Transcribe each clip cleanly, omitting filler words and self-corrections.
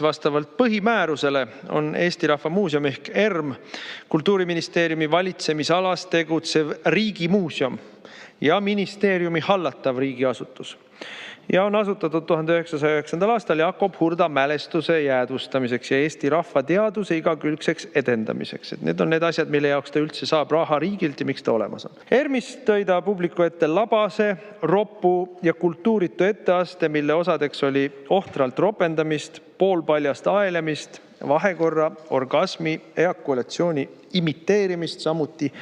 Vastavalt põhimäärusele on Eesti Rahva Muuseum ehk ERM Kultuuriministeeriumi valitsemisalas tegutsev riigimuuseum ja ministeeriumi hallatav riigiasutus ja on asutatud 1909. aastal Jakob Hurda mälestuse jäädvustamiseks ja Eesti rahva teaduse igakülgseks edendamiseks. Need on need asjad, mille jaoks ta üldse saab raha riigilt ja miks ta olemas on. ERM-is tõi ta publiku ette labase, roppu ja kultuuritu etteaste, mille osadeks oli ohtralt ropendamist, poolpaljast aelemist, vahekorra, orgasmi, ejakulatsiooni imiteerimist, samuti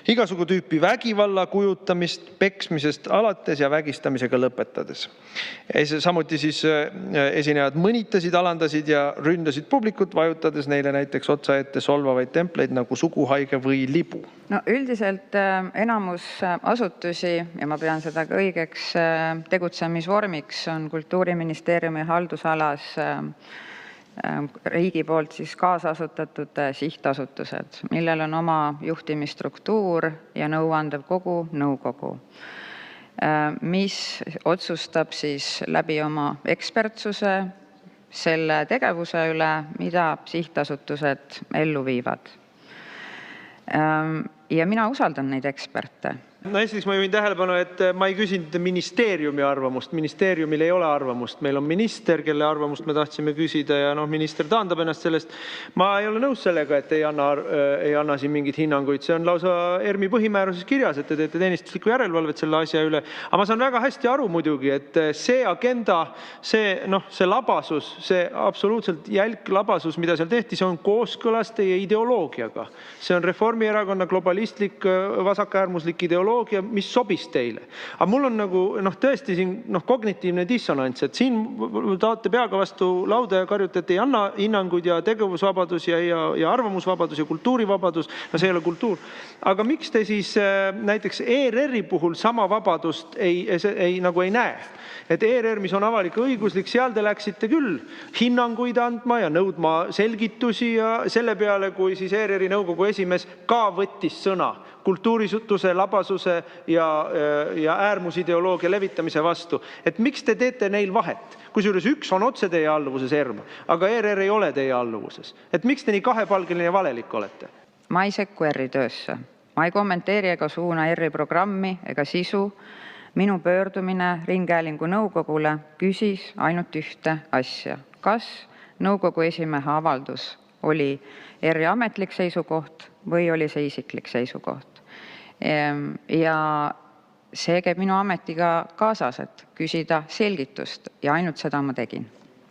igasugu tüüpi vägivalla kujutamist, peksmisest alates ja vägistamisega lõpetades. Samuti siis esinejad mõnitasid, alandasid ja ründasid publikut, vajutades neile näiteks otsa ette solvavaid templeid nagu suguhaige või libu. No üldiselt enamus asutusi, ja ma pean seda ka õigeks tegutsemisvormiks, on Kultuuriministeeriumi haldusalas riigi poolt siis kaasasutatud sihtasutused, millel on oma juhtimisstruktuur ja nõuandev kogu, nõukogu, mis otsustab siis läbi oma ekspertsuse selle tegevuse üle, mida sihtasutused ellu viivad. Ja mina usaldan neid eksperte. No esiteks ma juhin tähelepanu, et ma ei küsinud ministeeriumi arvamust. Ministeeriumil ei ole arvamust. Meil on minister, kelle arvamust me tahtsime küsida ja minister taandab ennast sellest. Ma ei ole nõus sellega, et ei anna siin mingit hinnanguid. See on lausa ERM-i põhimääruses kirjas, et te teete teenistuslikku järelevalvet selle asja üle. Aga ma saan väga hästi aru muidugi, et see agenda, see labasus, see absoluutselt jälk labasus, mida seal tehti, see on kooskõlas teie ideoloogiaga. See on Reformierakonna globalistlik, vasakäärmuslik ideoloogia, mis sobis teile. Aga mul on tõesti siin kognitiivne dissonants, et siin taote peaga vastu lauda ja karjute, et ei anna hinnanguid ja tegevusvabadus ja arvamusvabadus ja kultuurivabadus. No see ei ole kultuur. Aga miks te siis näiteks ERR-i puhul sama vabadust ei näe? Et ERR, mis on avalik õiguslik, seal te läksite küll hinnanguid andma ja nõudma selgitusi ja selle peale, kui siis ERR-i nõukogu esimees ka võttis sõna kultuurisutuse, labasuse ja äärmusideoloogia levitamise vastu. Et miks te teete neil vahet? Kusjuures üks on otse teie alluvuses ERM, aga ERR ei ole teie alluvuses. Et miks te nii kahepalgeline ja valelik olete? Ma ei sekku ERR-i töösse. Ma ei kommenteeri ega suuna ERR-i programmi ega sisu. Minu pöördumine Ringhäälingu nõukogule küsis ainult ühte asja. Kas nõukogu esimehe avaldus oli ERR-i ametlik seisukoht või oli see isiklik seisukoht? Ja see käib minu ametiga kaasas, et küsida selgitust ja ainult seda ma tegin.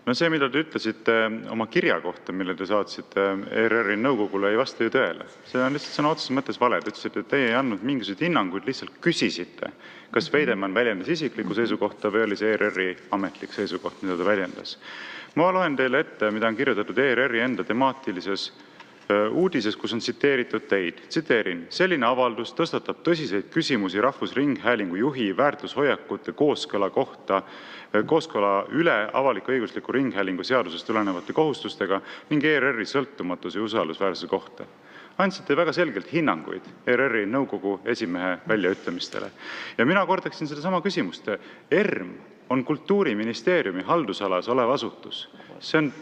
No see, mida te ütlesite oma kirja kohta, mille te saatsite ERR-i nõukogule, ei vasta ju tõele. See on lihtsalt sõna otseses mõttes vale. Te ütlesite, et teie ei andnud mingisuguseid hinnanguid, lihtsalt küsisite, kas Veidemann väljendas isiklikku seisukohta või oli see ERR-i ametlik seisukoht, mida ta väljendas. Ma loen teile ette, mida on kirjutatud ERR-i enda temaatilises uudises, kus on tsiteeritud teid. Tsiteerin: selline avaldus tõstatab tõsiseid küsimusi Rahvusringhäälingu juhi väärtushoiakute kooskõla üle avalik-õigusliku ringhäälingu seadusest tulenevate kohustustega ning ERR-i sõltumatuse ja usaldusväärsuse kohta. Andsite väga selgelt hinnanguid ERR-i nõukogu esimehe väljaütlemistele. Ja mina kordaksin seda sama küsimust. ERM on Kultuuriministeeriumi haldusalas olev asutus. See on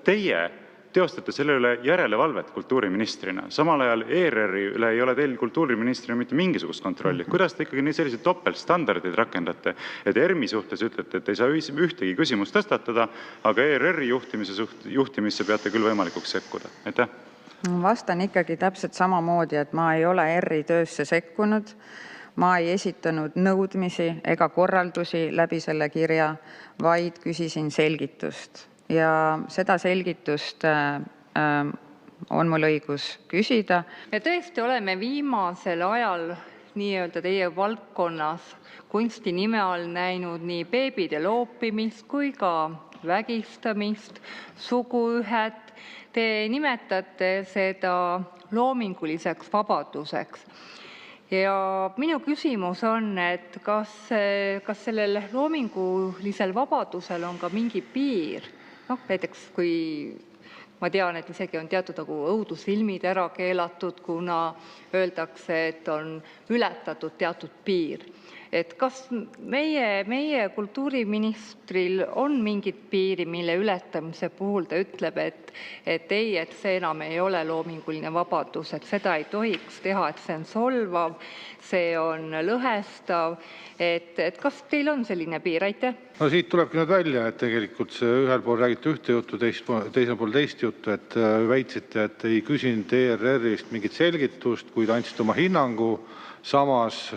teie teostate selle üle järelevalvet kultuuriministrina. Samal ajal ERR-i üle ei ole teil kultuuriministrina mitte mingisugust kontrolli. Kuidas te ikkagi sellised topeltstandardeid rakendate, et ERM-i suhtes ütlete, et ei saa ühtegi küsimust tõstatada, aga ERR-i juhtimisse peate küll võimalikuks sekkuda? Aitäh! Vastan ikkagi täpselt samamoodi, et ma ei ole ERR-i töösse sekkunud. Ma ei esitanud nõudmisi ega korraldusi läbi selle kirja, vaid küsisin selgitust. Ja seda selgitust on mul õigus küsida. Me tõesti oleme viimasel ajal nii-öelda teie valdkonnas kunsti nime all näinud nii beebide loopimist kui ka vägistamist, suguühet. Te nimetate seda loominguliseks vabaduseks. Ja minu küsimus on, et kas sellel loomingulisel vabadusel on ka mingi piir? Näiteks kui Ma tean, et isegi on teatud nagu õudusfilmid ära keelatud, kuna öeldakse, et on ületatud teatud piir. Et kas meie kultuuriministril on mingit piiri, mille ületamise puhul ta ütleb, et ei, et see enam ei ole loominguline vabadus, et seda ei tohiks teha, et see on solvav, see on lõhestav, et kas teil on selline piir, aitäh? No siit tulebki nüüd välja, et tegelikult see ühel pool räägite ühte juttu, teisel pool teist juttu, et väitsite, et ei küsinud ERR-ist mingit selgitust, kui te andsite oma hinnangu, samas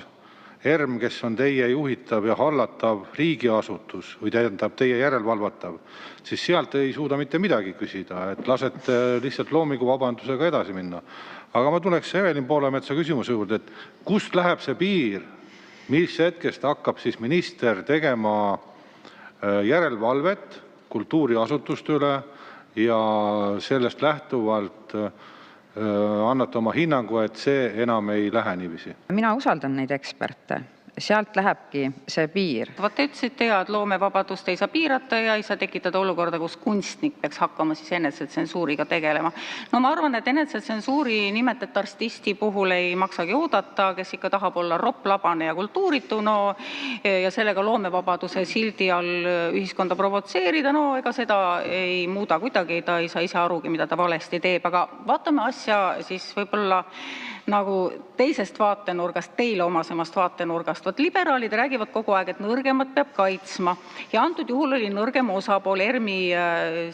ERM, kes on teie juhitav ja hallatav riigiasutus või tähendab teie järelevalvatav, siis sealt ei suuda mitte midagi küsida, et lasete lihtsalt loominguvabandusega edasi minna. Aga ma tuleks Evelin Poolametsa küsimuse juurde, et kust läheb see piir, mis hetkest hakkab siis minister tegema järelevalvet kultuuriasutuste üle ja sellest lähtuvalt annate oma hinnangu, et see enam ei lähe niiviisi? Mina usaldan neid eksperte. Sealt lähebki see piir. Te ütlesite, et loomevabadust ei saa piirata ja ei saa tekitada olukorda, kus kunstnik peaks hakkama siis enesetsensuuriga tegelema. No ma arvan, et enesetsensuuri nimetet artisti puhul ei maksagi oodata, kes ikka tahab olla ropp, labane ja kultuuritu, ja sellega loomevabaduse sildi all ühiskonda provotseerida, ega seda ei muuda kuidagi, ta ei saa ise arugi, mida ta valesti teeb, aga vaatame asja siis võib-olla nagu teisest vaatenurgast, teile omasemast vaatenurgast. Liberaalid räägivad kogu aeg, et nõrgemat peab kaitsma ja antud juhul oli nõrgem osapool ERM-i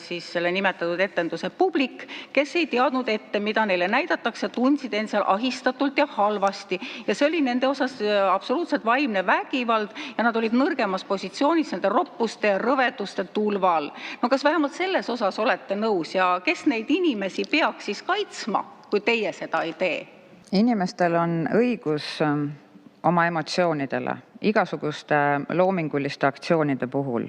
siis selle nimetatud etenduse publik, kes ei teadnud ette, mida neile näidatakse, tundsid end seal ahistatult ja halvasti ja see oli nende osas absoluutselt vaimne vägivald ja nad olid nõrgemas positsioonis nende roppuste ja rõveduste tulval. No kas vähemalt selles osas olete nõus ja kes neid inimesi peaks siis kaitsma, kui teie seda ei tee? Inimestel on õigus oma emotsioonidele igasuguste loominguliste aktsioonide puhul.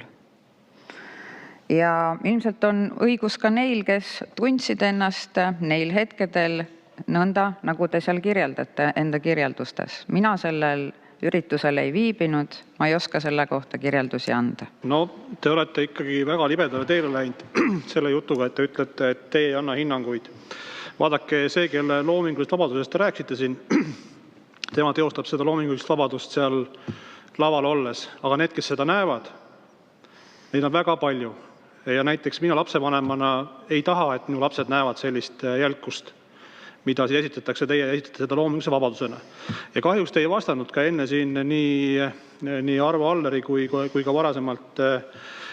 Ja ilmselt on õigus ka neil, kes tundsid ennast neil hetkedel nõnda, nagu te seal kirjeldate enda kirjeldustes. Mina sellel üritusel ei viibinud, ma ei oska selle kohta kirjeldusi anda. No, te olete ikkagi väga libedale teele läinud selle jutuga, et te ütlete, et te ei anna hinnanguid. Vaadake, see, kelle loomingulisest vabadusest te rääksite siin, tema teostab seda loomingulist vabadust seal laval olles, aga need, kes seda näevad, neid on väga palju. Ja näiteks mina lapsevanemana ei taha, et minu lapsed näevad sellist jälkust, mida siis esitatakse, teie esitate seda loomingulise vabadusena. Ja kahjuks te ei vastanud ka enne siin nii Arvo Alleri kui ka varasemalt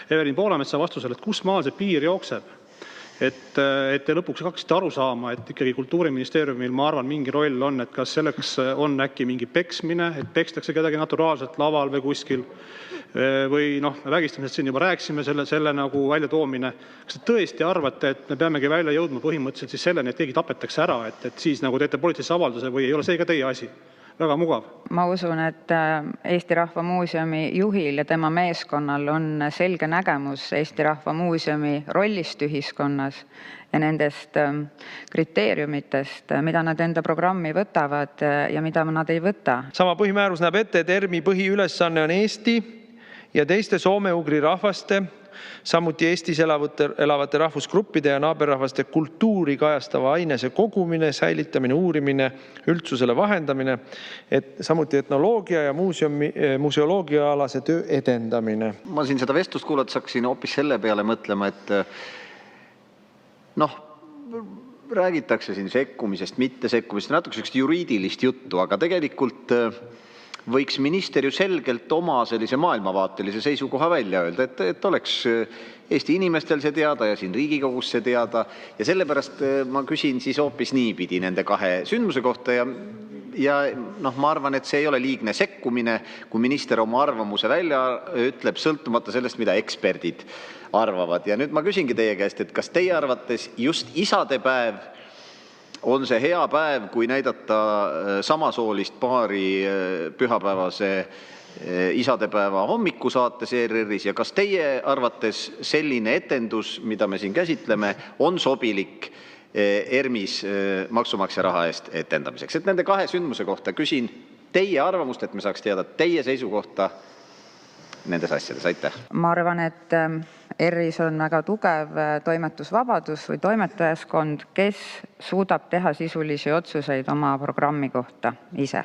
Evelin Poolametsa vastusel, et kus maal see piir jookseb. Et te lõpuks hakkasite aru saama, et ikkagi Kultuuriministeeriumil, ma arvan, mingi roll on, et kas selleks on äkki mingi peksmine, et pekstakse kedagi naturaalselt laval või kuskil, või vägistamisest siin juba rääksime, selle nagu välja toomine. Kas te tõesti arvate, et me peamegi välja jõudma põhimõtteliselt siis selleni, et keegi tapetakse ära, et siis nagu teete politseisse avalduse või ei ole see ka teie asi? Väga mugav. Ma usun, et Eesti Rahva Muuseumi juhil ja tema meeskonnal on selge nägemus Eesti Rahva Muuseumi rollist ühiskonnas ja nendest kriteeriumitest, mida nad enda programmi võtavad ja mida nad ei võta. Sama põhimäärus näeb ette, et ERM-i põhiülesanne on Eesti ja teiste soome-ugri rahvaste, samuti Eestis elavate rahvusgruppide ja naaberrahvaste kultuuri kajastava ainese kogumine, säilitamine, uurimine, üldsusele vahendamine, samuti etnoloogia ja museoloogia alase töö edendamine. Ma siin seda vestlust kuulata saksin hoopis selle peale mõtlema, et räägitakse siin sekkumisest, mitte sekkumisest, natuke sellist juriidilist juttu, aga tegelikult võiks minister ju selgelt oma sellise maailmavaatelise seisukoha välja öelda, et oleks Eesti inimestel see teada ja siin Riigikogus see teada ja sellepärast ma küsin siis hoopis niipidi nende kahe sündmuse kohta ja ma arvan, et see ei ole liigne sekkumine, kui minister oma arvamuse välja ütleb sõltumata sellest, mida eksperdid arvavad. Ja nüüd ma küsingi teie käest, et kas teie arvates just isadepäev on see hea päev, kui näidata samasoolist paari pühapäevase isadepäeva hommikusaates ERR-is ja kas teie arvates selline etendus, mida me siin käsitleme, on sobilik ERM-is maksumaksja raha eest etendamiseks? Et nende kahe sündmuse kohta küsin teie arvamust, et me saaks teada teie seisukohta nendes asjades? Aitäh! Ma arvan, et ERR-is on väga tugev toimetusvabadus või toimetajaskond, kes suudab teha sisulisi otsuseid oma programmi kohta ise.